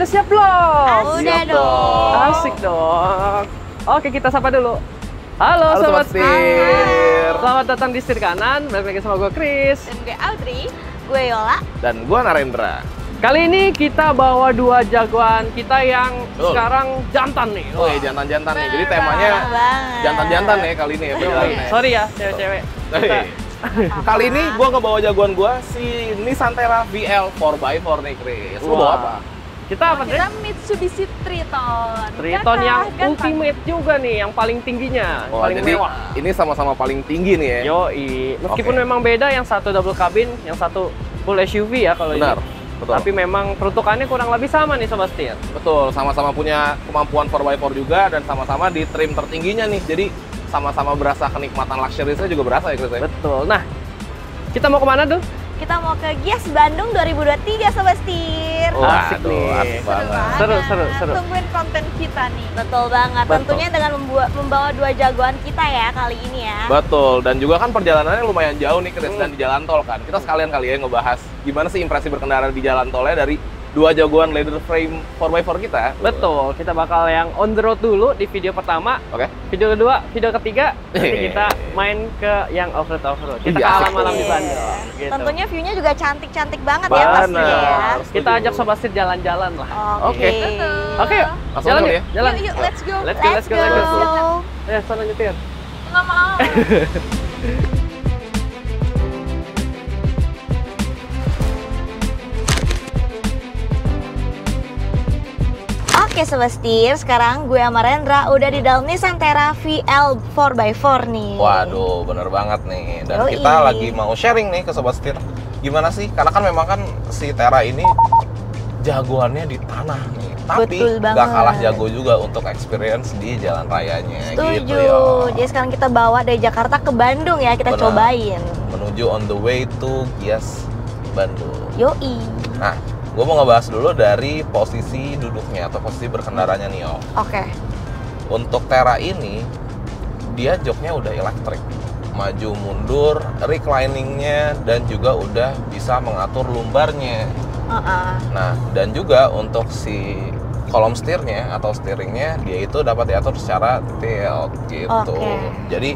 Udah siap belum? Udah dong. Asik dong. Oke, kita sapa dulu. Halo Sobat Setir. Selamat datang di Setir Kanan. Balik lagi sama gue Chris. Dan gue Audrey. Gue Yola. Dan gue Narendra. Kali ini kita bawa dua jagoan kita yang Betul. sekarang jantan nih. Oh iya, jantan-jantan nih. Jadi temanya banget. jantan-jantan ya kali ini ya. perjalanannya. Sorry ya, cewek-cewek. Kita- Kali ini gue ngebawa jagoan gue si Nissan Terra VL 4x4 nih, Chris. Lu bawa apa? Kita apa sih? Kita Mitsubishi Triton. Triton yang Ganteng. ultimate juga nih, yang paling tingginya, Oh, paling jadi mewah. ini sama-sama paling tinggi nih ya. Yoi, meskipun Oke. memang beda, yang satu double cabin, yang satu full SUV ya kalau Benar, ini. betul. Tapi memang peruntukannya kurang lebih sama nih Sobat Setir. Betul, sama-sama punya kemampuan 4x4 juga dan sama-sama di trim tertingginya nih. Jadi sama-sama berasa kenikmatan luxury-nya juga berasa ya, Chris ya? Betul. Nah, kita mau kemana tuh? Kita mau ke Gias Bandung 2023 Sobat Setir. Asik Waduh, nih. asik banget. Seru. Tungguin konten kita nih. Betul banget. Betul. Tentunya dengan membawa dua jagoan kita ya kali ini ya. Betul, dan juga kan perjalanannya lumayan jauh nih, Chris, dan di jalan tol kan. Kita sekalian kali ya ngebahas gimana sih impresi berkendara di jalan tolnya dari dua jagoan leather frame 4x4 kita. Betul, kita bakal yang on the road dulu di video pertama. Oke. Video kedua, video ketiga, nanti kita main ke yang off-road. Kita ke Iya, asik alam-alam di Iya. Bandung. Gitu. Tentunya view-nya juga cantik-cantik banget ya Benar. pastinya ya. Kita ajak Sobat Setir jalan-jalan lah. Oke. Oke, yuk. Langsung Jalan kali yuk, ya? jalan. Yuk, let's go. Let's go, let's go, let's go. Ya, sana nyetir. Nggak mau. Oke Sobat Setir, sekarang gue sama Rendra udah di dalam Nissan Terra VL 4x4 nih. Waduh, bener banget nih. Dan Yoi. kita lagi mau sharing nih ke Sobat Setir. Gimana sih? Karena kan memang kan si Terra ini jagoannya di tanah nih. Tapi Betul gak banget. kalah jago juga untuk experience di jalan rayanya. Setuju. Gitu ya. Jadi sekarang kita bawa dari Jakarta ke Bandung ya, kita Benar. cobain. Menuju on the way to Gias Bandung. Yoi. Nah, gue mau ngebahas dulu dari posisi duduknya atau posisi berkendaranya nih, Om. Oke. Untuk Terra ini, dia joknya udah elektrik. Maju mundur, recliningnya, dan juga udah bisa mengatur lumbarnya. Nah, dan juga untuk si kolom setirnya atau steeringnya, dia itu dapat diatur secara tilt gitu. Oke. Jadi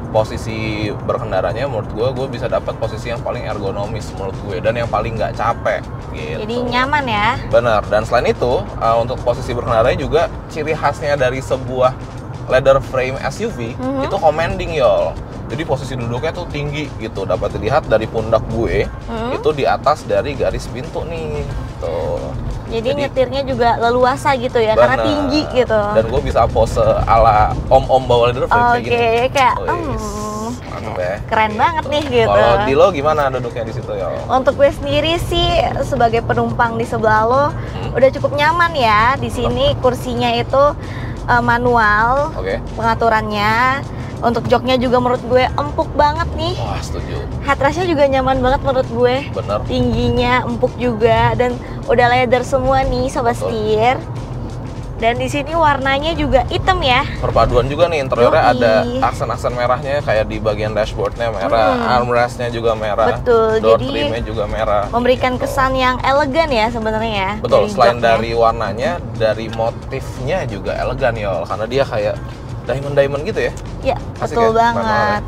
posisi berkendaranya menurut gue bisa dapat posisi yang paling ergonomis menurut gue dan yang paling nggak capek gitu. Jadi nyaman ya. Benar, dan selain itu untuk posisi berkendaranya juga ciri khasnya dari sebuah leather frame SUV itu commanding yol. Jadi posisi duduknya tuh tinggi gitu, dapat dilihat dari pundak gue itu di atas dari garis pintu nih. Tuh. Jadi nyetirnya juga leluasa gitu ya, karena Benar. tinggi gitu. Dan gue bisa pose ala om-om bawa leather frame kayak gini. Oke, kayak Wis, mantep ya. keren banget nih gitu. Kalau di lo gimana duduknya di situ ya? Untuk gue sendiri sih sebagai penumpang di sebelah lo udah cukup nyaman ya. Di sini kursinya itu manual Oke. pengaturannya. Untuk joknya juga menurut gue empuk banget nih. Wah, setuju. Headrestnya juga nyaman banget menurut gue. Bener. Tingginya empuk juga dan udah leather semua nih Sobat Betul. Setir. Dan di sini warnanya juga hitam ya. Perpaduan juga nih interiornya Yoi. ada aksen-aksen merahnya kayak di bagian dashboardnya merah, armrestnya juga merah, Betul, door jadi trimnya juga merah. Memberikan gitu. kesan yang elegan ya sebenarnya ya. Betul, selain joknya. dari warnanya, dari motifnya juga elegan Yol, karena dia kayak diamond gitu ya. Ya, Asik betul ya, banget.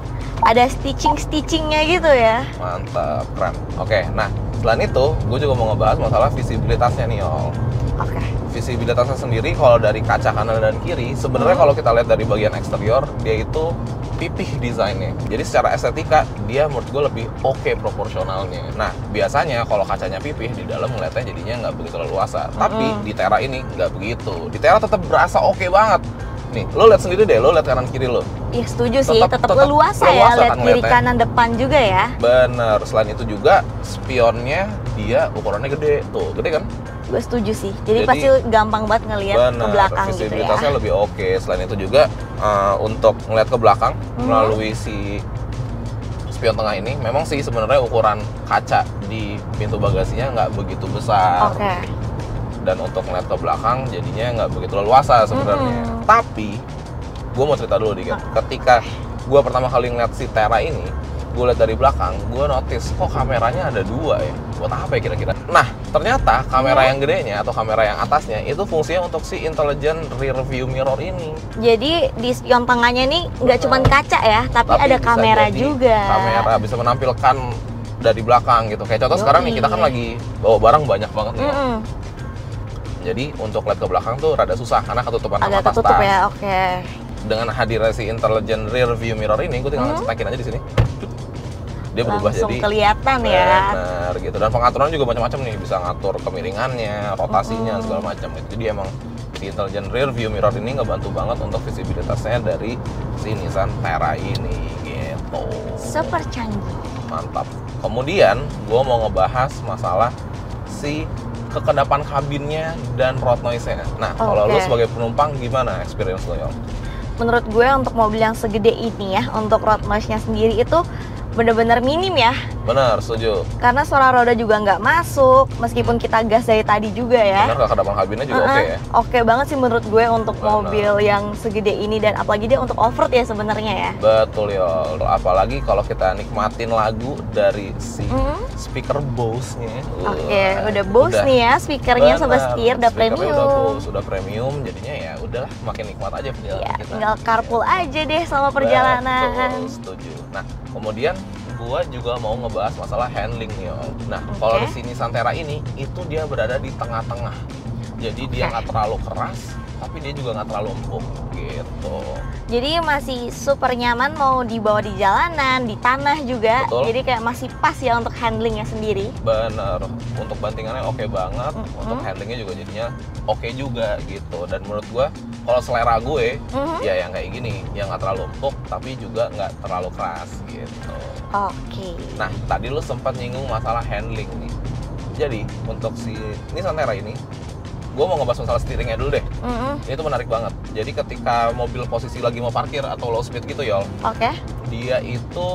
Ada stitching-stitchingnya gitu ya. Mantap, keren. Oke, nah selain itu, gue juga mau ngebahas masalah visibilitasnya nih Yol. Oke. Visibilitasnya sendiri kalau dari kaca kanan dan kiri, sebenarnya kalau kita lihat dari bagian eksterior, dia itu pipih desainnya. Jadi secara estetika, dia menurut gue lebih oke proporsionalnya. Nah, biasanya kalau kacanya pipih, di dalam ngeliatnya jadinya nggak begitu leluasa. Tapi di Terra ini nggak begitu. Di Terra tetap berasa oke banget. Nih, lo lihat sendiri deh, lo lihat kanan kiri lo. Iya setuju sih, tetap Tetap leluasa ya, leluasa lihat kan kiri ngeliatnya. kanan depan juga ya. Bener, selain itu juga spionnya dia ukurannya gede. Tuh, gede kan? Gue setuju sih. Jadi Jadi, pasti gampang banget ngelihat ke Bener, belakang gitu ya. visibilitasnya lebih oke. Selain itu juga untuk ngeliat ke belakang melalui si spion tengah ini, memang sih sebenarnya ukuran kaca di pintu bagasinya nggak begitu besar. Oke. Dan untuk ngeliat ke belakang jadinya nggak begitu leluasa sebenarnya. Tapi gue mau cerita dulu dikit. Ketika gue pertama kali ngeliat si Terra ini, gue lihat dari belakang, gue notice kok kameranya ada 2 ya. Buat apa ya kira-kira? Nah, ternyata kamera yang gedenya atau kamera yang atasnya itu fungsinya untuk si intelligent rear view mirror ini. Jadi di spion tengahnya nih nggak cuma kaca ya, tapi ada bisa kamera jadi juga. Kamera bisa menampilkan dari belakang gitu. Kayak contoh sekarang nih kita kan lagi bawa barang banyak banget nih. Jadi untuk lihat ke belakang tuh rada susah karena ketutupan sama Agak tas. ketutup ya, oke. Dengan hadirnya si intelligent rear view mirror ini, gue tinggal cetekin aja di sini. Dia berubah Langsung jadi kelihatan ya. benar gitu. Dan pengaturan juga macam-macam nih, bisa ngatur kemiringannya, rotasinya segala macam gitu. Jadi emang si intelligent rear view mirror ini ngebantu banget untuk visibilitasnya dari si Nissan Terra ini gitu. Super canggih. Mantap. Kemudian gue mau ngebahas masalah si kekedapan kabinnya dan road noise-nya. Nah, kalau lu sebagai penumpang gimana experience lo, Yong? Menurut gue untuk mobil yang segede ini ya, untuk road noise-nya sendiri itu bener-bener minim ya. Benar, setuju. Karena suara roda juga nggak masuk, meskipun kita gas dari tadi juga ya. Benar, kekedapan kabinnya juga oke ya. Oke banget sih menurut gue untuk mobil yang segede ini, dan apalagi dia untuk off-road ya sebenarnya ya. Betul ya. Apalagi kalau kita nikmatin lagu dari si speaker Bose-nya. Oke, udah Bose nih ya, speakernya sobat setir, udah premium. Udah premium, jadinya ya udahlah makin nikmat aja perjalanan Ya, kita. tinggal carpool aja deh selama perjalanan. Betul, setuju. Nah, kemudian gua juga mau ngebahas masalah handling ya. Nah, kalau di sini Santera ini itu dia berada di tengah-tengah. Jadi dia nggak terlalu keras, tapi dia juga nggak terlalu empuk gitu. Jadi masih super nyaman mau dibawa di jalanan, di tanah juga. Betul. Jadi kayak masih pas ya untuk handlingnya sendiri. Bener, untuk bantingannya oke banget, untuk handlingnya juga jadinya oke juga gitu. Dan menurut gua kalau selera gue ya yang kayak gini, yang nggak terlalu empuk tapi juga nggak terlalu keras gitu. Oke. Nah, tadi lu sempat nyinggung masalah handling nih. Jadi untuk si Nissan Terra ini, gue mau ngebahas masalah steeringnya dulu deh. Ini tuh menarik banget. Jadi ketika mobil posisi lagi mau parkir atau low speed gitu Yol, dia itu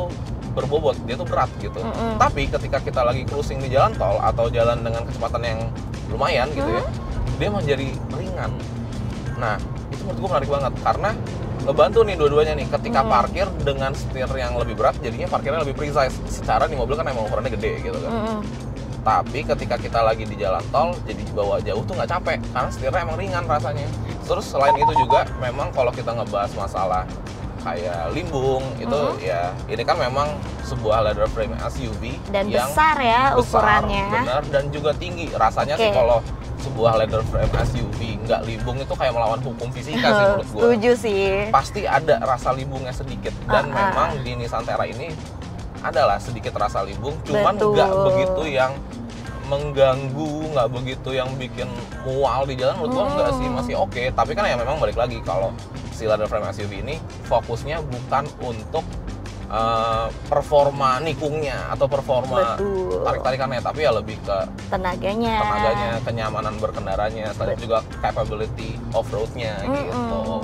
berbobot, dia tuh berat gitu. Tapi ketika kita lagi cruising di jalan tol atau jalan dengan kecepatan yang lumayan gitu ya, dia menjadi ringan. Nah, itu menurut gue menarik banget karena ngebantu nih dua-duanya nih. Ketika parkir dengan setir yang lebih berat, jadinya parkirnya lebih precise. Secara nih mobil kan emang ukurannya gede gitu kan. Tapi ketika kita lagi di jalan tol, jadi bawa jauh tuh nggak capek karena setirnya emang ringan rasanya. Terus selain itu juga memang kalau kita ngebahas masalah kayak limbung itu ya, ini kan memang sebuah leather frame SUV dan yang besar ya ukurannya. Benar, dan juga tinggi. Rasanya sih kalau sebuah leather frame SUV nggak limbung itu kayak melawan hukum fisika sih menurut gue. Setuju sih. Pasti ada rasa limbungnya sedikit, dan memang di Nissan Terra ini adalah sedikit rasa limbung, cuman nggak begitu yang mengganggu, nggak begitu yang bikin mual di jalan. Menurut gua nggak sih, masih oke. Tapi kan ya memang balik lagi kalau si leather frame SUV ini fokusnya bukan untuk performa nikungnya atau performa tarik-tarikannya, tapi ya lebih ke tenaganya, kenyamanan berkendaranya, selain juga capability off-roadnya gitu.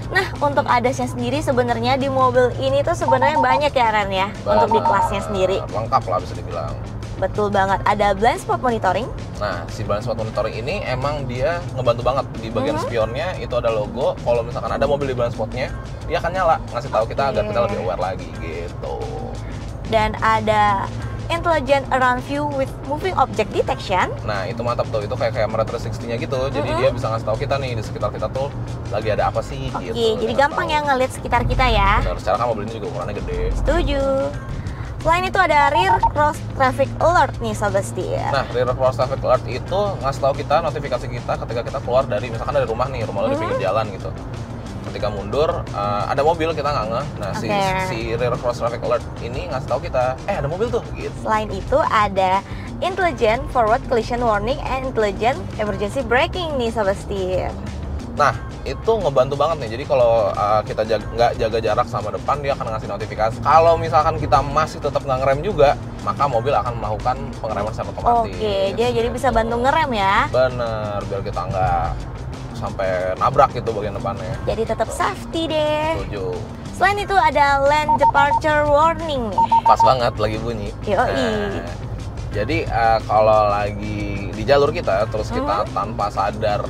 Nah, untuk ADAS-nya sendiri sebenarnya di mobil ini tuh sebenarnya banyak ya Ren ya, untuk di kelasnya sendiri. Lengkap lah bisa dibilang. Betul banget, ada blind spot monitoring. Nah, si blind spot monitoring ini emang dia ngebantu banget. Di bagian spionnya itu ada logo. Kalau misalkan ada mobil di blind spotnya, dia akan nyala, ngasih tahu kita agar kita lebih aware lagi gitu. Dan ada intelligent around view with moving object detection. Nah, itu mantap tuh. Itu kayak kamera 360-nya gitu. Jadi dia bisa ngasih tahu kita nih di sekitar kita tuh lagi ada apa sih gitu. Oke, jadi gampang ya ngeliat sekitar kita ya. Benar, secara kan mobil ini juga ukurannya gede. Setuju. Selain itu ada rear cross traffic alert nih sobat setir. Nah, rear cross traffic alert itu ngasih tahu kita, notifikasi kita ketika kita keluar dari, misalkan dari rumah nih, rumah lo di pinggir jalan gitu. Ketika mundur, ada mobil kita nggak ngeh. Nah, si rear cross traffic alert ini ngasih tahu kita, ada mobil tuh gitu. Selain itu ada intelligent forward collision warning and intelligent emergency braking nih sobat setir. Nah, itu ngebantu banget nih. Jadi kalau kita nggak jaga jarak sama depan, dia akan ngasih notifikasi. Kalau misalkan kita masih tetap nggak ngerem juga, maka mobil akan melakukan pengereman secara otomatis. Oke, dia jadi bisa bantu ngerem ya. Bener, biar kita nggak sampai nabrak gitu bagian depannya. Jadi tetap safety deh. Setuju. Selain itu ada lane departure warning nih. Pas banget lagi bunyi. Yoi. Jadi kalau lagi di jalur kita, terus kita tanpa sadar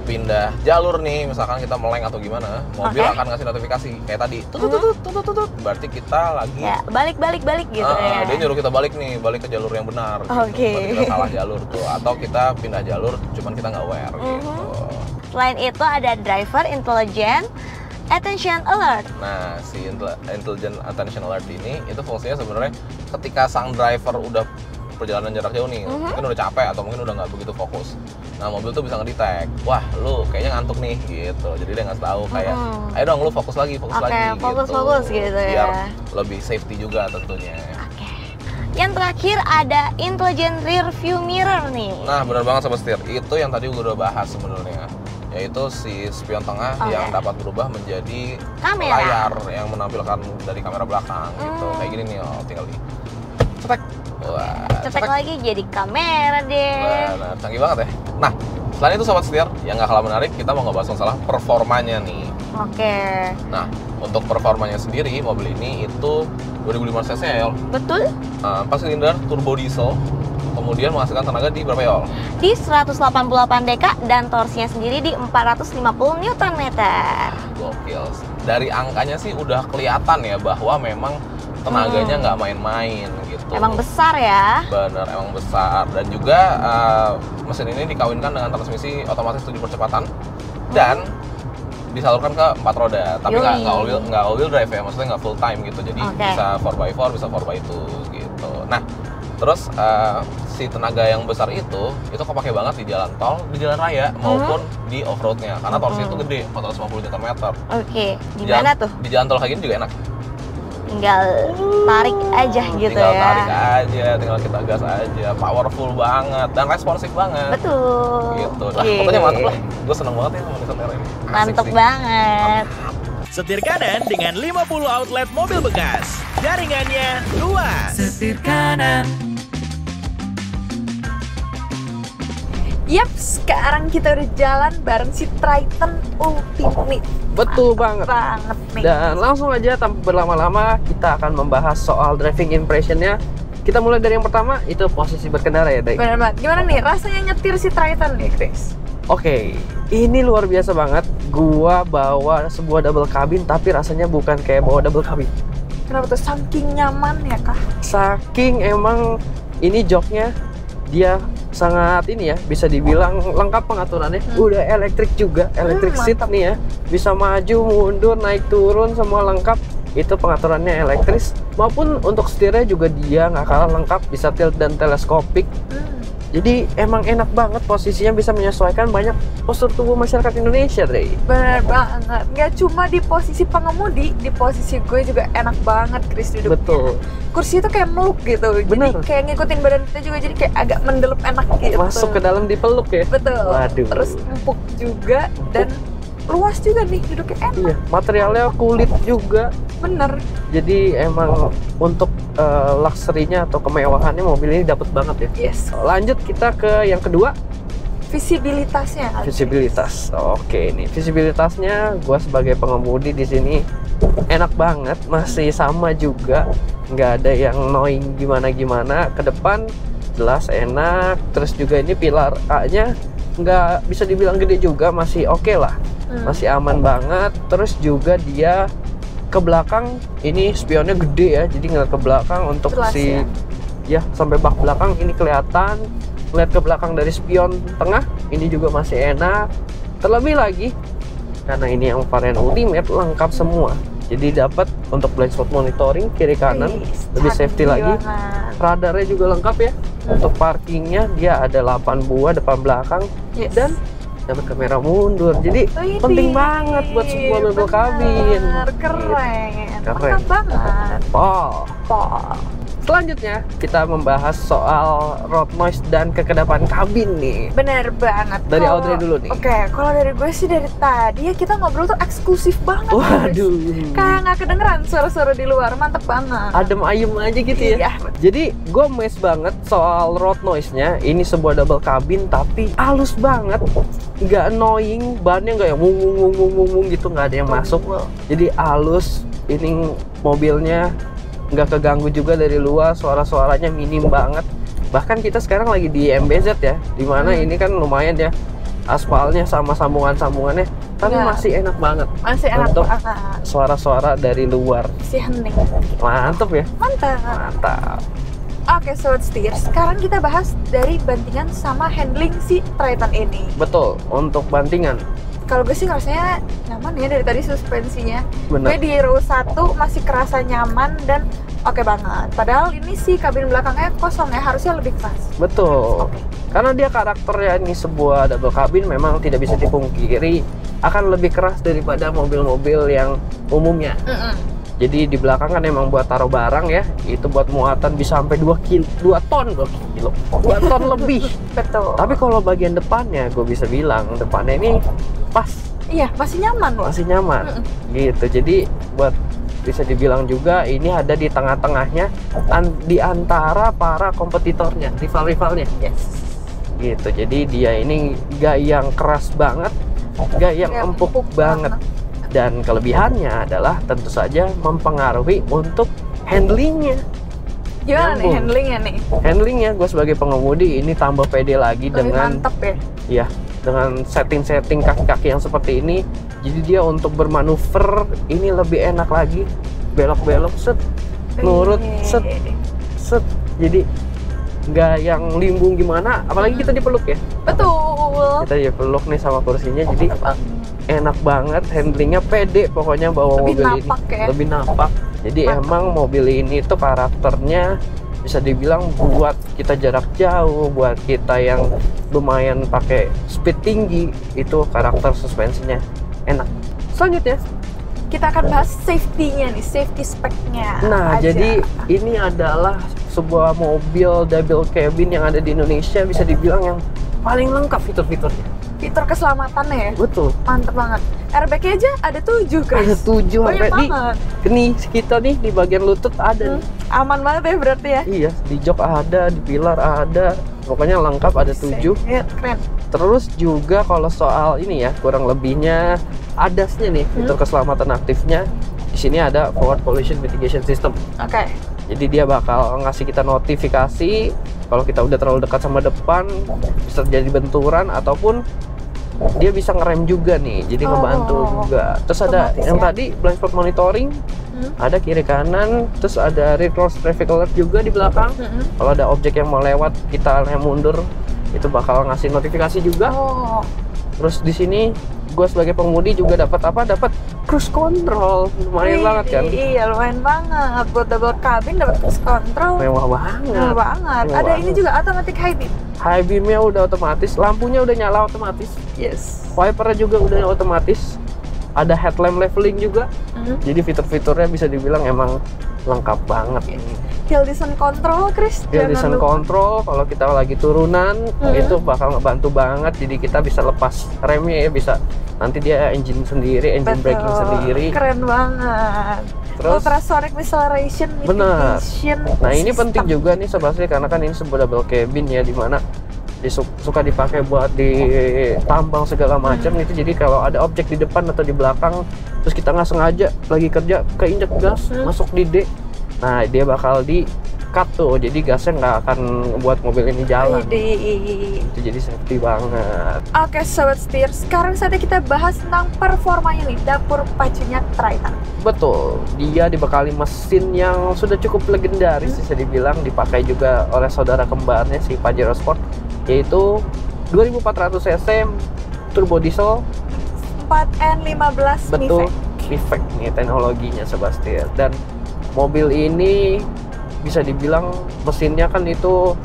pindah jalur nih, misalkan kita meleng atau gimana, mobil Oke. akan ngasih notifikasi kayak tadi, tutut, berarti kita lagi Ya, balik gitu ya. dia nyuruh kita balik ke jalur yang benar. Oke. Gitu. Berarti kita salah jalur tuh, atau kita pindah jalur, cuman kita nggak aware gitu. Selain itu ada driver intelligent attention alert. Nah, si intelligent attention alert ini itu fungsinya sebenarnya ketika sang driver udah perjalanan jarak jauh nih, mungkin udah capek atau mungkin udah nggak begitu fokus. Nah, mobil tuh bisa ngedetect, wah lu kayaknya ngantuk nih gitu. Jadi dia ngasih tahu kayak, ayo dong lu fokus lagi Oke, gitu. fokus gitu ya. Biar lebih safety juga tentunya. Oke. Yang terakhir ada intelligent rear view mirror nih. Nah, benar banget Sobat Setir. Itu yang tadi gue udah bahas sebenarnya. Yaitu si spion tengah yang dapat berubah menjadi Kamera. layar yang menampilkan dari kamera belakang gitu. Kayak gini nih, tinggal di cetek. Wah, Cetek lagi jadi kamera deh. Benar, canggih banget ya. Nah, selain itu Sobat Setir, yang nggak kalah menarik, kita mau ngebahas masalah performanya nih. Oke. Nah, untuk performanya sendiri, mobil ini itu 2005 cc ya, Yol. Betul? 4 silinder turbo diesel, kemudian menghasilkan tenaga di berapa Yol? Di 188 dk dan torsinya sendiri di 450 Nm. Gokil. Dari angkanya sih udah kelihatan ya bahwa memang tenaganya nggak main-main gitu. Emang besar ya? Bener, emang besar. Dan juga mesin ini dikawinkan dengan transmisi otomatis 7 percepatan dan disalurkan ke 4 roda. Tapi nggak all wheel drive ya, maksudnya nggak full time gitu. Jadi bisa 4x4, bisa 4x2 gitu. Nah, terus si tenaga yang besar itu kepake banget di jalan tol, di jalan raya maupun di off-roadnya. Karena torsi itu gede, 450 Nm. Oke, gimana tuh? Di jalan tol kayak gini juga enak. Tinggal tarik aja gitu Tinggal ya. tarik aja, tinggal kita gas aja, powerful banget dan responsif banget. Betul. Gitu. Nah, pokoknya mantep lah. Gue seneng banget ya sama Nissan Terra ini. Asik Mantep sih. banget. Setir kanan dengan 50 outlet mobil bekas. Jaringannya luas. Setir kanan. Yap, sekarang kita udah jalan bareng si Triton Ultimate. Betul banget. Banget nih. Dan langsung aja tanpa berlama-lama kita akan membahas soal driving impressionnya. Kita mulai dari yang pertama, itu posisi berkendara ya, Day. Bener banget. Gimana nih rasanya nyetir si Triton nih, Chris? Oke, ini luar biasa banget. Gua bawa sebuah double cabin, tapi rasanya bukan kayak bawa double cabin. Kenapa tuh? Saking nyaman ya kah? Saking emang ini joknya dia sangat ini ya, bisa dibilang lengkap pengaturannya. Udah elektrik juga, electric seat mantap. nih ya. Bisa maju, mundur, naik turun semua lengkap. Itu pengaturannya elektris. Maupun untuk setirnya juga dia nggak kalah lengkap, bisa tilt dan teleskopik. Jadi emang enak banget, posisinya bisa menyesuaikan banyak postur tubuh masyarakat Indonesia, Dre. Bener banget. Nggak cuma di posisi pengemudi, di posisi gue juga enak banget, Chris, duduknya. Betul. Kursi itu kayak meluk gitu. Bener. Jadi kayak ngikutin badan kita juga, jadi kayak agak mendelup enak gitu. Masuk ke dalam dipeluk ya. Betul. Waduh. Terus empuk juga dan luas juga nih, duduknya enak. Iya, materialnya kulit juga. Bener. Jadi emang untuk luxury-nya atau kemewahannya mobil ini dapat banget ya. Yes. Lanjut kita ke yang kedua, Visibilitasnya. visibilitas. Oke, ini visibilitasnya gue sebagai pengemudi di sini enak banget, masih sama juga, nggak ada yang annoying gimana-gimana. Ke depan jelas enak, terus juga ini pilar A-nya nggak bisa dibilang gede juga, masih oke lah, masih aman banget. Terus juga dia ke belakang ini spionnya gede ya, jadi ngeliat ke belakang untuk Jelas si ya sampai bak belakang ini kelihatan. Lihat ke belakang dari spion tengah ini juga masih enak. Terlebih lagi karena ini yang varian Ultimate lengkap semua, jadi dapat untuk blind spot monitoring kiri kanan, lebih safety lagi. Radarnya juga lengkap ya. Untuk parkingnya dia ada 8 buah depan belakang, dan dapat kamera mundur. Jadi penting banget buat sebuah mobil kabin. Keren. Keren. Mantap banget. Oh. Pol. Selanjutnya kita membahas soal road noise dan kekedapan kabin nih. Bener banget. Dari Audrey dulu nih. Oke, kalau dari gue sih dari tadi ya kita ngobrol tuh eksklusif banget. Waduh. Kayak nggak kedengeran suara-suara di luar, mantep banget. Adem ayem aja gitu ya. Iya. Jadi gue amazed banget soal road noise-nya. Ini sebuah double cabin tapi halus banget, nggak annoying, bannya nggak yang wung gitu, nggak ada yang masuk. Jadi halus, ini mobilnya nggak keganggu juga dari luar, suara-suaranya minim banget. Bahkan kita sekarang lagi di MBZ ya, dimana ini kan lumayan ya aspalnya sama sambungan-sambungannya, tapi Iya. masih enak banget. Masih enak Untuk banget. suara-suara dari luar. Si hening. Mantep ya, Mantap. mantap. Oke, Sobat Setir, sekarang kita bahas dari bantingan sama handling si Triton ini. Betul, untuk bantingan. Kalau gue sih rasanya nyaman ya dari tadi suspensinya. Gue Bener. di row 1 masih kerasa nyaman dan oke banget. Padahal ini sih kabin belakangnya kosong ya, harusnya lebih keras. Betul. Oke. Karena dia karakternya ini sebuah double cabin, memang tidak bisa dipungkiri akan lebih keras daripada mobil-mobil yang umumnya. Jadi di belakang kan emang buat taruh barang ya, itu buat muatan bisa sampai 2 ton lebih. Betul. Tapi kalau bagian depannya, gue bisa bilang depannya ini pas, Iya, masih nyaman loh. masih nyaman, gitu. Jadi buat bisa dibilang juga ini ada di tengah-tengahnya di antara para kompetitornya, rival-rivalnya, Yes. gitu. Jadi dia ini gak yang keras banget, gak yang Yang empuk empuk banget. Dan kelebihannya adalah tentu saja mempengaruhi untuk handlingnya. Gimana nih Nyambung. handlingnya nih? Handlingnya gue sebagai pengemudi ini tambah pede lagi Lebih dengan mantep ya? ya dengan setting-setting kaki-kaki yang seperti ini. Jadi dia untuk bermanuver ini lebih enak lagi, belok-belok set, nurut set, set. Jadi nggak yang limbung gimana, apalagi kita dipeluk ya. Betul. Kita dipeluk nih sama kursinya, jadi enak banget, handlingnya pede pokoknya bawa Lebih mobil napak ini ya? lebih napak. Jadi Mantap. emang mobil ini tuh karakternya bisa dibilang buat kita jarak jauh, buat kita yang lumayan pakai speed tinggi, itu karakter suspensinya enak. Selanjutnya, Kita akan bahas safety-nya nih, safety spec-nya. nah aja. jadi ini adalah sebuah mobil double cabin yang ada di Indonesia, bisa dibilang yang paling lengkap fitur-fiturnya. fitur keselamatannya ya, Betul. mantep banget. Airbag-nya aja ada 7, Chris. Ada 7 Banyak sampai banget. nih kita nih di bagian lutut ada nih. Aman banget ya berarti ya. Iya, di jok ada, di pilar ada, pokoknya lengkap ada 7. Ya, keren. Terus juga kalau soal ini ya, kurang lebihnya ADAS-nya nih, fitur keselamatan aktifnya. Di sini ada Forward Collision Mitigation System. Oke. Jadi dia bakal ngasih kita notifikasi kalau kita udah terlalu dekat sama depan, bisa terjadi benturan ataupun dia bisa ngerem juga nih, jadi ngebantu juga. Terus ada Otomatis yang ya. tadi blind spot monitoring, ada kiri kanan, terus ada reverse traffic alert juga di belakang. Kalau ada objek yang mau lewat, kita yang mundur, itu bakal ngasih notifikasi juga. Oh, Terus di sini gue sebagai pengemudi juga dapat apa? Dapat cruise control, lumayan wih, banget kan? Iya, lumayan banget. Buat double cabin dapat cruise control. Mewah banget. Mewah banget. Mewah Ada ini banget. juga automatic high beam. High beamnya udah otomatis, lampunya udah nyala otomatis, Yes. wipernya juga udah otomatis, ada headlamp leveling juga. Jadi fitur-fiturnya bisa dibilang emang lengkap banget. Hill descent control, Chris. Dia Jangan descent lupa. control kalau kita lagi turunan itu bakal ngebantu banget. Jadi kita bisa lepas remnya ya, bisa nanti dia engine sendiri, engine Betul. braking sendiri. Keren banget. Terus Ultrasonic acceleration Benar. mitigation. nah ini system. penting juga nih Sebastian, karena kan ini sebuah double cabin ya, dimana suka dipakai buat di tambang segala macam itu. Jadi kalau ada objek di depan atau di belakang terus kita nggak sengaja lagi kerja keinjek gas masuk di D, nah dia bakal di cut tuh, jadi gasnya nggak akan buat mobil ini jalan. Widih. Itu jadi safety banget. Oke, Sobat Setir, sekarang saatnya kita bahas tentang performanya nih, dapur pacunya Triton. Betul, dia dibekali mesin yang sudah cukup legendaris, bisa dibilang dipakai juga oleh saudara kembarnya si Pajero Sport, yaitu 2400 cc turbo diesel. 4N15 Betul, Mifec. Mifec nih teknologinya Sebastian. Dan mobil ini bisa dibilang mesinnya kan itu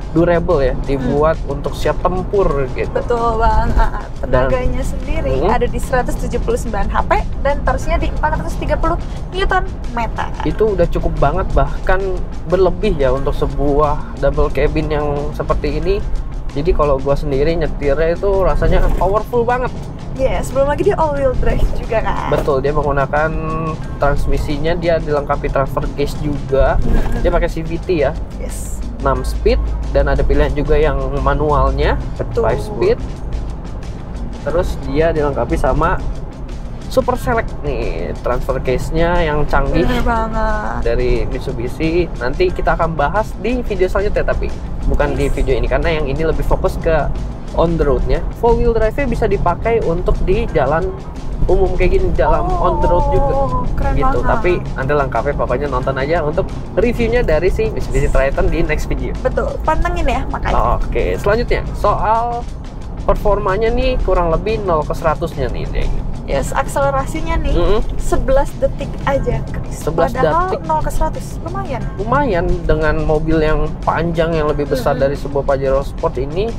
durable ya, dibuat untuk siap tempur gitu. Betul banget. Tenaganya sendiri ada di 179 HP dan torsinya di 430 Nm. Itu udah cukup banget, bahkan berlebih ya untuk sebuah double cabin yang seperti ini. Jadi kalau gua sendiri nyetirnya itu rasanya powerful banget. Yes, belum lagi dia all wheel drive juga kan. Betul, dia menggunakan transmisinya, dia dilengkapi transfer case juga. Dia pakai CVT ya, Yes. 6 speed, dan ada pilihan juga yang manualnya, Betul. 5 speed. Terus dia dilengkapi sama super select nih transfer case-nya yang canggih. Bener banget. Dari Mitsubishi. Nanti kita akan bahas di video selanjutnya, tapi bukan di video ini karena yang ini lebih fokus ke on the road-nya. 4-wheel drive-nya bisa dipakai untuk di jalan umum kayak gini, jalan on the road juga keren gitu. banget. Tapi nanti lengkapnya pokoknya nonton aja untuk reviewnya dari si Mitsubishi Triton di next video. Betul, pantengin ya makanya. Oke, selanjutnya soal performanya nih kurang lebih 0 ke 100-nya nih, Deng. Yes, akselerasinya nih 11 detik aja, Chris. 11 Padahal detik. 0 ke 100, lumayan. Lumayan dengan mobil yang panjang yang lebih besar dari sebuah Pajero Sport ini.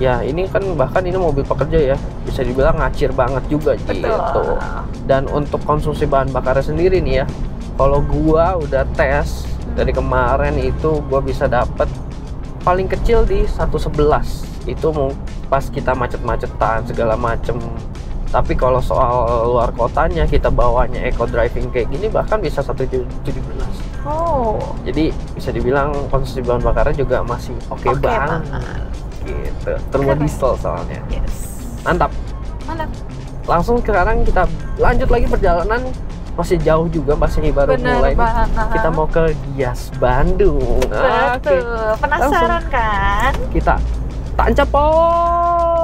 Ya, ini kan bahkan ini mobil pekerja ya. Bisa dibilang ngacir banget juga Betul. gitu. Dan untuk konsumsi bahan bakarnya sendiri nih ya. Kalau gua udah tes dari kemarin itu gua bisa dapet paling kecil di 111. Itu pas kita macet-macetan segala macem. Tapi kalau soal luar kotanya kita bawanya eco driving kayak gini bahkan bisa 117. Oh, Jadi bisa dibilang konsumsi bahan bakarnya juga masih oke banget. Gitu. Turbo Keren. diesel soalnya. yes. Mantap. Mantap. Langsung sekarang kita lanjut lagi perjalanan. Masih jauh juga, masih baru Bener mulai nih. banget. Kita mau ke Gias Bandung. Oke. Betul. Penasaran kan? Kita tancap pol.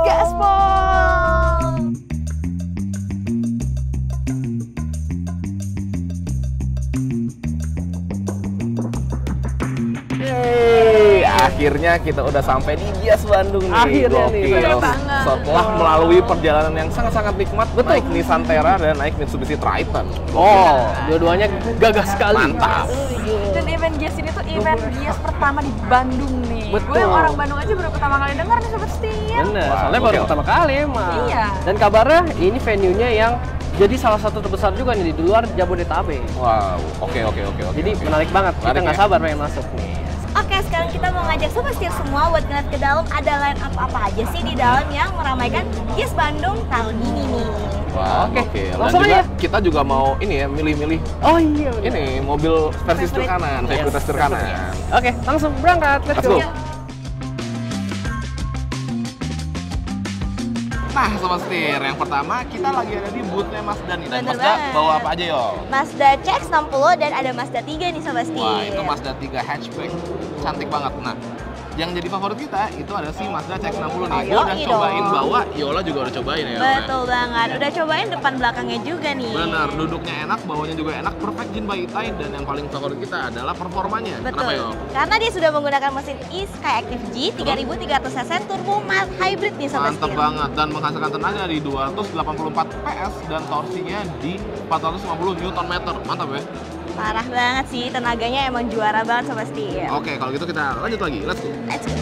Gaspol. Yeay, akhirnya kita udah sampai di Gias Bandung nih. Akhirnya nih, Gokil. bener banget. Setelah melalui perjalanan yang sangat-sangat nikmat, naik Nissan Terra dan naik Mitsubishi Triton. Oh, dua-duanya gagah sekali. Mantap. Dan event Gias ini tuh event Gias pertama di Bandung nih. Betul. Gue yang orang Bandung aja baru pertama kali denger nih Sobat Setia. Bener, Wah, soalnya baru gokil. pertama kali emang. Iya. Dan kabarnya ini venue-nya yang jadi salah satu terbesar juga nih di luar Jabodetabek. Wow, oke. Jadi menarik banget, kita Menarik nggak ya? sabar pengen masuk nih. Oke, sekarang kita mau ngajak Sobat Setia semua buat ngeliat ke dalam ada line up apa aja sih di dalam yang meramaikan Gias Bandung tahun ini nih. Wah, Oke, oke. Dan langsung juga aja. kita juga mau ini ya, milih-milih Oh iya, bener. ini mobil versi setir Favorit. kanan, favorite setir kanan. Oke, langsung berangkat. Let's go. Nah, Sobat Setir, yang pertama kita lagi ada di booth-nya Mazda nih. Dan Bener Mazda banget. bawa apa aja, yo? Mazda CX-60 dan ada Mazda 3 nih Sobat Setia. Wah, itu Mazda 3 hatchback. Cantik banget. Nah, yang jadi favorit kita itu ada si Mazda CX-60 nih. Gue udah Yoi cobain dong. bawa, Yola juga udah cobain ya. Betul banget. Udah cobain depan belakangnya juga nih. Benar, duduknya enak, bawanya juga enak, perfect Jin by Itai, dan yang paling favorit kita adalah performanya. Betul. Kenapa, yo? Karena dia sudah menggunakan mesin e-Sky Active G 3300 cc turbo mild hybrid nih Sobat Mantap Setia. banget, dan menghasilkan tenaga di 284 PS dan torsinya di 450 Nm. Mantap ya. Parah banget sih, tenaganya emang juara banget Sobat Setia. Oke, kalau gitu kita lanjut lagi. Let's go. Let's go.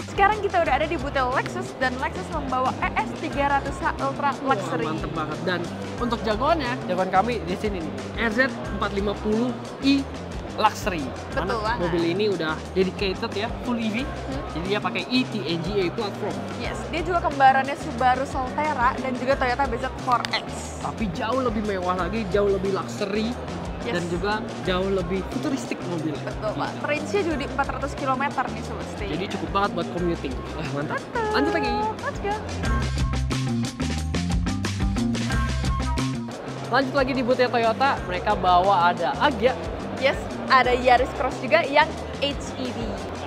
Sekarang kita udah ada di booth Lexus dan Lexus membawa ES 300h Ultra Luxury. Mantep banget. Dan untuk jagoannya, jagoan kami di sini nih, RZ 450i Luxury. Betul Karena banget. mobil ini udah dedicated ya, full EV. Jadi dia pakai ETNGA platform. Yes, dia juga kembarannya Subaru Solterra dan juga Toyota BZ4X. Tapi jauh lebih mewah lagi, jauh lebih luxury. Yes. Dan juga jauh lebih futuristik mobilnya. Betul, Pak. Range-nya juga di 400 km nih Sobat Setia. Jadi cukup banget buat commuting. Wah, mantap. Lanjut lagi. Let's go. Lanjut lagi di boothnya Toyota, mereka bawa ada Agya. Yes, ada Yaris Cross juga yang HEV.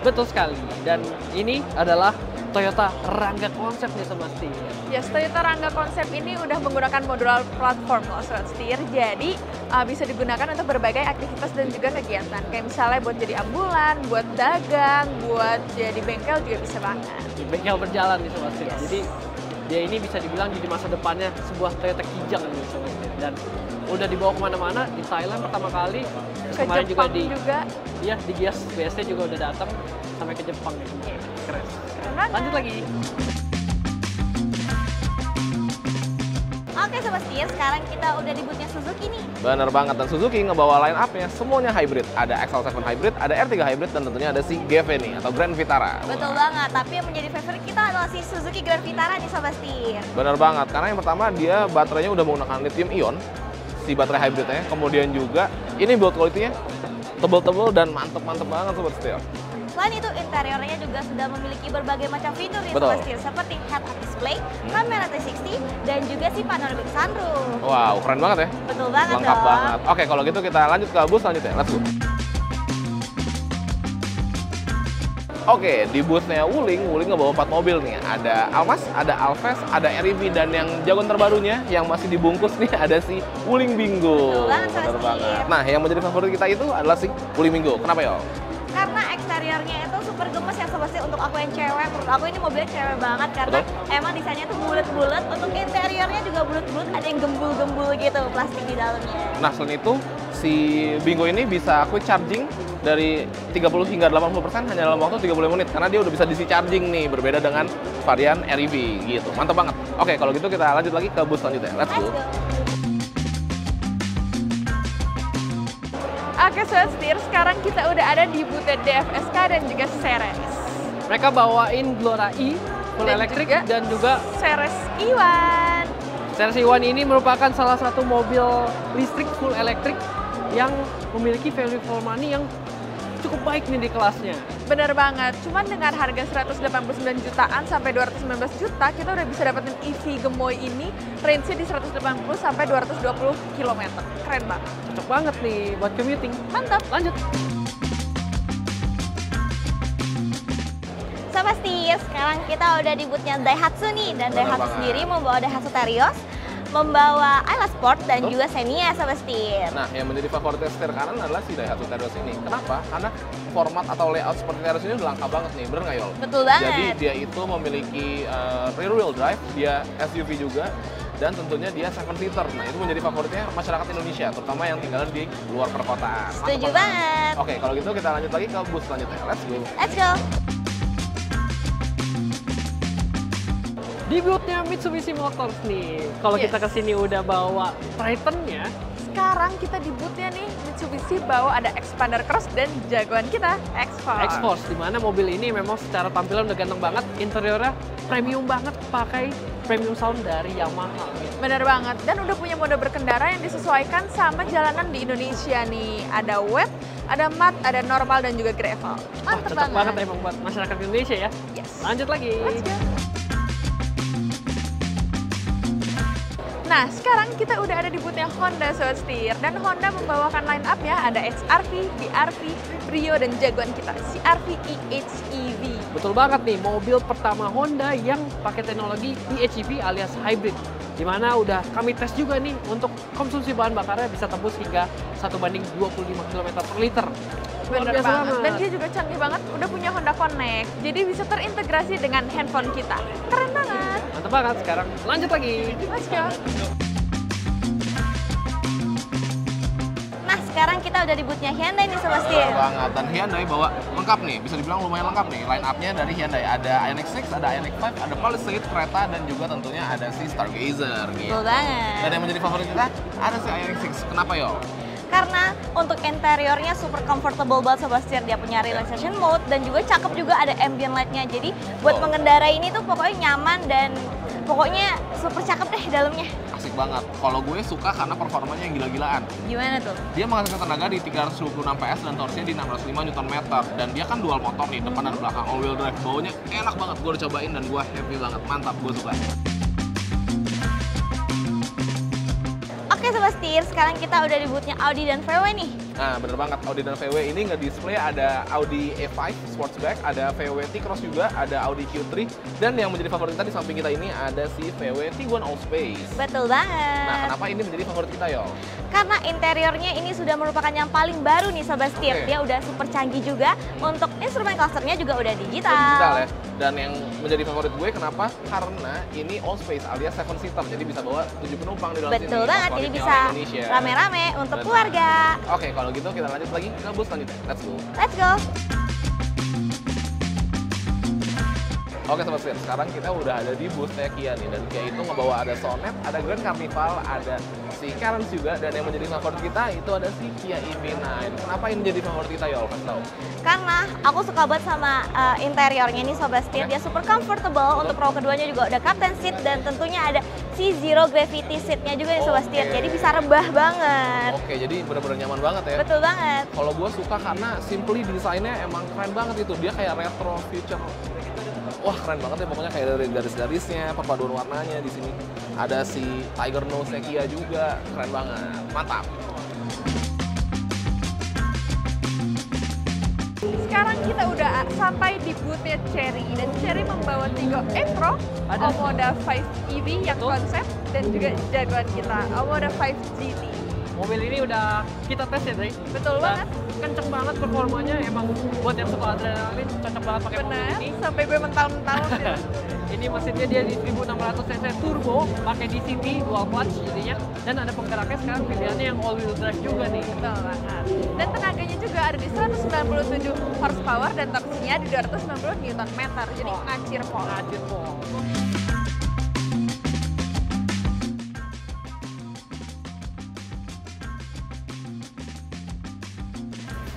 Betul sekali. Dan ini adalah Toyota Rangga konsep nih Sobat Setir. Yes, Toyota Rangga konsep ini udah menggunakan modular platform loh Sobat Setir. Jadi bisa digunakan untuk berbagai aktivitas dan juga kegiatan. Kayak misalnya buat jadi ambulan, buat dagang, buat jadi bengkel juga bisa banget. Bengkel berjalan nih Sobat Setir. Yes. Jadi dia ini bisa dibilang jadi masa depannya sebuah Toyota Kijang nih Sobat Setir. Dan udah dibawa kemana-mana, di Thailand pertama kali. Terus Ke kemarin Jepang juga di Gias BSD juga udah datang sampai ke Jepang nih. Keren. Keren. Lanjut lagi. Oke Sobat Setia, sekarang kita udah di boothnya Suzuki nih. Bener banget, dan Suzuki ngebawa line up-nya semuanya hybrid. Ada XL7 hybrid, ada R3 hybrid, dan tentunya ada si GV nih, atau Grand Vitara. Betul banget, tapi yang menjadi favorit kita adalah si Suzuki Grand Vitara nih Sobat Setia. Bener banget, karena yang pertama dia baterainya udah menggunakan lithium ion, si baterai hybridnya. Kemudian juga ini build quality-nya tebel-tebel dan mantep-mantep banget Sobat Setia. Selain itu, interiornya juga sudah memiliki berbagai macam fitur nih Betul. Sobat Setir, seperti head-up display, kamera 360, dan juga si panoramic sunroof. Wow, keren banget ya. Betul banget Lengkap dong. banget. Oke, kalau gitu kita lanjut ke booth selanjutnya. Let's go. Oke, di boothnya Wuling ngebawa 4 mobil nih. Ada Almas, ada Alves, ada REV, dan yang jagoan terbarunya yang masih dibungkus nih ada si Wuling Bingo. Betul banget, Sobat Bener banget. Setir. Nah, yang menjadi favorit kita itu adalah si Wuling Bingo. Kenapa ya? Karena eksteriornya itu super gemes ya Sobat Setir. Untuk aku yang cewek, menurut aku ini mobilnya cewek banget karena emang desainnya tuh bulat-bulat. Untuk interiornya juga bulat-bulat, ada yang gembul-gembul gitu plastik di dalamnya. Nah, selain itu si Bingo ini bisa quick charging dari 30 hingga 80% hanya dalam waktu 30 menit karena dia udah bisa DC charging nih, berbeda dengan varian REV gitu. Mantap banget. Oke, kalau gitu kita lanjut lagi ke booth selanjutnya. Let's Let's go. go. Oke Sobat Setir, sekarang kita udah ada di booth DFSK dan juga Ceres. Mereka bawain Glora E full Dan elektrik juga dan juga Ceres Iwan. Ceres Iwan ini merupakan salah satu mobil listrik full elektrik yang memiliki value for money yang cukup baik nih di kelasnya. Bener banget, cuman dengan harga 189 jutaan sampai 219 juta, kita udah bisa dapetin EV gemoy ini, range-nya di 180 sampai 220 km. Keren banget. Cocok banget nih buat commuting. Mantap. Lanjut. Sobat Setir, sekarang kita udah di boothnya Daihatsu nih. Dan Bener Daihatsu banget. sendiri membawa Daihatsu Terios, membawa Ayla Sport, dan Betul. juga Xenia Sobat Setir. Nah, yang menjadi favorit setir kanan adalah si Daihatsu Terios ini. Kenapa? Karena format atau layout seperti Terios ini udah langka banget nih, bener nggak Yol? Betul banget. Jadi dia itu memiliki rear wheel drive, dia SUV juga, dan tentunya dia 7-seater. Nah, itu menjadi favoritnya masyarakat Indonesia, terutama yang tinggal di luar perkotaan. Mantap Setuju banget. Oke, kalau gitu kita lanjut lagi ke booth selanjutnya. Let's go. Let's go. Di boothnya Mitsubishi Motors nih. Kalau Yes. kita kesini udah bawa Triton-nya, Sekarang kita di booth-nya nih, Mitsubishi bawa ada Xpander Cross dan jagoan kita, X-Force. X-Force, di mana mobil ini memang secara tampilan udah ganteng banget, interiornya premium banget, pakai premium sound dari Yamaha. Bener banget, dan udah punya mode berkendara yang disesuaikan sama jalanan di Indonesia nih. Ada wet, ada matte, ada normal, dan juga gravel. Wah, Mantep cocok banget emang buat masyarakat Indonesia ya. Yes. Lanjut lagi. Let's go. Nah, sekarang kita udah ada di boothnya Honda Sobat Setir, dan Honda membawakan line up-nya ada HR-V, BR-V, Brio, dan jagoan kita, CR-V EHEV. Betul banget nih, mobil pertama Honda yang pakai teknologi PHEV alias hybrid. Dimana udah kami tes juga nih untuk konsumsi bahan bakarnya bisa tembus hingga 1/25 km per liter. Luar Bener biasa banget, dan dia juga canggih banget, udah punya Honda Connect, jadi bisa terintegrasi dengan handphone kita. Keren banget. Mantap banget, sekarang lanjut lagi. Let's go. Nah, sekarang kita udah di boothnya Hyundai nih Sobat Setir. Bener banget. Dan Hyundai bawa lengkap nih, bisa dibilang lumayan lengkap nih. Line up-nya dari Hyundai ada Ioniq 6, ada Ioniq 5, ada Palisade, Creta, dan juga tentunya ada si Stargazer gitu. Betul banget. Dan yang menjadi favorit kita ada si Ioniq 6. Kenapa yo? Karena untuk interiornya super comfortable banget Sobat Setir. Dia punya relaxation mode dan juga cakep juga ada ambient light-nya. Jadi buat Oh. mengendara ini tuh pokoknya nyaman dan pokoknya super cakep deh dalamnya. Asik banget. Kalau gue suka karena performanya yang gila-gilaan. Gimana tuh? Dia menghasilkan tenaga di 326 PS dan torsinya di 605 Nm. Dan dia kan dual motor nih, depan dan belakang all wheel drive. Baunya enak banget, gue udah cobain dan gue happy banget. Mantap, gue suka. Oke Sobat Setir, sekarang kita udah di boothnya Audi dan VW nih. Nah, bener banget, Audi dan VW ini nge-display ada Audi A5 Sportsback, ada VW T-Cross juga, ada Audi Q3, dan yang menjadi favorit kita di samping kita ini ada si VW Tiguan Allspace. Betul banget. Nah, kenapa ini menjadi favorit kita, Yo? Karena interiornya ini sudah merupakan yang paling baru nih Sobat Setir. Oke. Dia udah super canggih juga. Untuk instrumen clusternya juga udah digital. Digital ya. Dan yang menjadi favorit gue kenapa? Karena ini Allspace alias 7-seater, jadi bisa bawa 7 penumpang di dalam sini. Betul banget, jadi Favoritnya bisa orang Indonesia. rame-rame untuk Betul. keluarga. Oke, kalau gitu kita lanjut lagi ke bus selanjutnya. Let's go. Let's go. Oke Sobat Setir, sekarang kita udah ada di boothnya Kia nih. Dan Kia itu ngebawa ada Sonet, ada Grand Carnival, ada si Carens juga. Dan yang menjadi favorit kita itu ada si Kia EV9. Kenapa ini menjadi favorit kita, Yol? Kasih tau. Karena aku suka banget sama interiornya nih Sobat Setir. Oke. Dia super comfortable. Untuk row keduanya juga udah captain seat dan tentunya ada si zero gravity seatnya juga nih Sobat Setir. Oke. Jadi bisa rebah banget. Oke, jadi benar-benar nyaman banget ya. Betul banget. Kalau gue suka karena simply desainnya emang keren banget itu. Dia kayak retro future. Wah, keren banget ya pokoknya, kayak dari garis-garisnya, perpaduan warnanya di sini. Ada si Tiger Nose-nya Kia juga, keren banget. Mantap. Sekarang kita udah sampai di boothnya Chery, dan Chery membawa Tiggo e-tron, Omoda 5 EV yang konsep, dan juga jagoan kita, Omoda 5 GT. Mobil ini udah kita tes ya, Dri. Betul banget. Kenceng banget performanya, emang buat yang suka adrenalin cocok banget pakai mobil Benar, ini. sampai gue mental-mental gitu. Ini mesinnya dia di 1600 cc turbo, pakai DCT dual clutch jadinya, dan ada penggeraknya sekarang pilihannya yang all wheel drive juga nih. Betul banget. Dan tenaganya juga ada di 197 horsepower dan torsinya di 290 Nm. Jadi ngacir pol. Ngacir pol.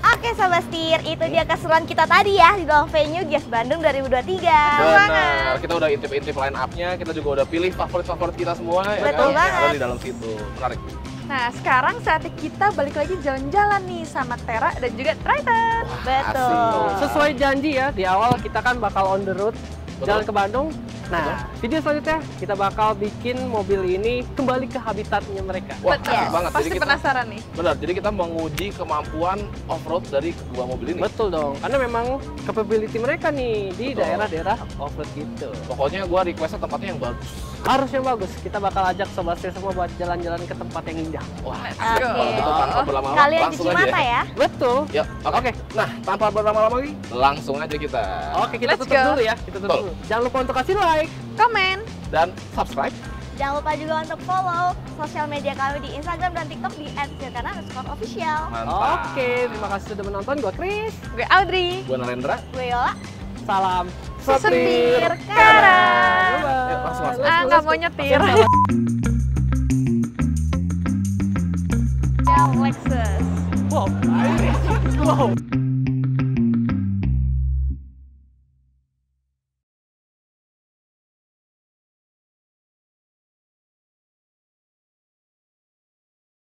Oke Sobat Setir, itu dia keseruan kita tadi ya di dalam venue Gias Bandung 2023. Benar, kita udah intip-intip line up-nya, kita juga udah pilih favorit-favorit kita semua ya Betul kan? banget. Ada di dalam situ. Menarik. Nah, sekarang saatnya kita balik lagi jalan-jalan nih sama Tera dan juga Triton. Betul. Sesuai janji ya, di awal kita kan bakal on the road, Betul. jalan ke Bandung. Nah, video selanjutnya kita bakal bikin mobil ini kembali ke habitatnya mereka. Wah, Yes. keren banget. Pasti Jadi kita, penasaran nih. benar, jadi kita menguji kemampuan off-road dari kedua mobil ini. Betul dong, karena memang capability mereka nih di Betul. daerah-daerah off-road gitu. Pokoknya gue requestnya tempatnya yang bagus. Harusnya bagus, kita bakal ajak Sobat Setir semua buat jalan-jalan ke tempat yang indah. Wah, Let's Oke. go. kalau gitu tanpa berlama-lama, Kalian langsung cuci aja mata ya. Betul. Yuk, oke. Nah, tanpa berlama-lama lagi, langsung aja kita. Oke, kita Let's tutup go. dulu ya. Kita tutup Betul. dulu. Jangan lupa untuk kasih like. Komen. Dan subscribe. Jangan lupa juga untuk follow sosial media kami di Instagram dan TikTok di @setirkana_official. Mantap. Oke, terima kasih sudah menonton. Gua Chris. Gue Audrey. Gue Narendra. Gue Yola. Salam Setir Kara. Kara. Bye-bye. Yuk, langsung, langsung. Ah, nggak mau nyetir. Yang Lexus. Wow. Wow.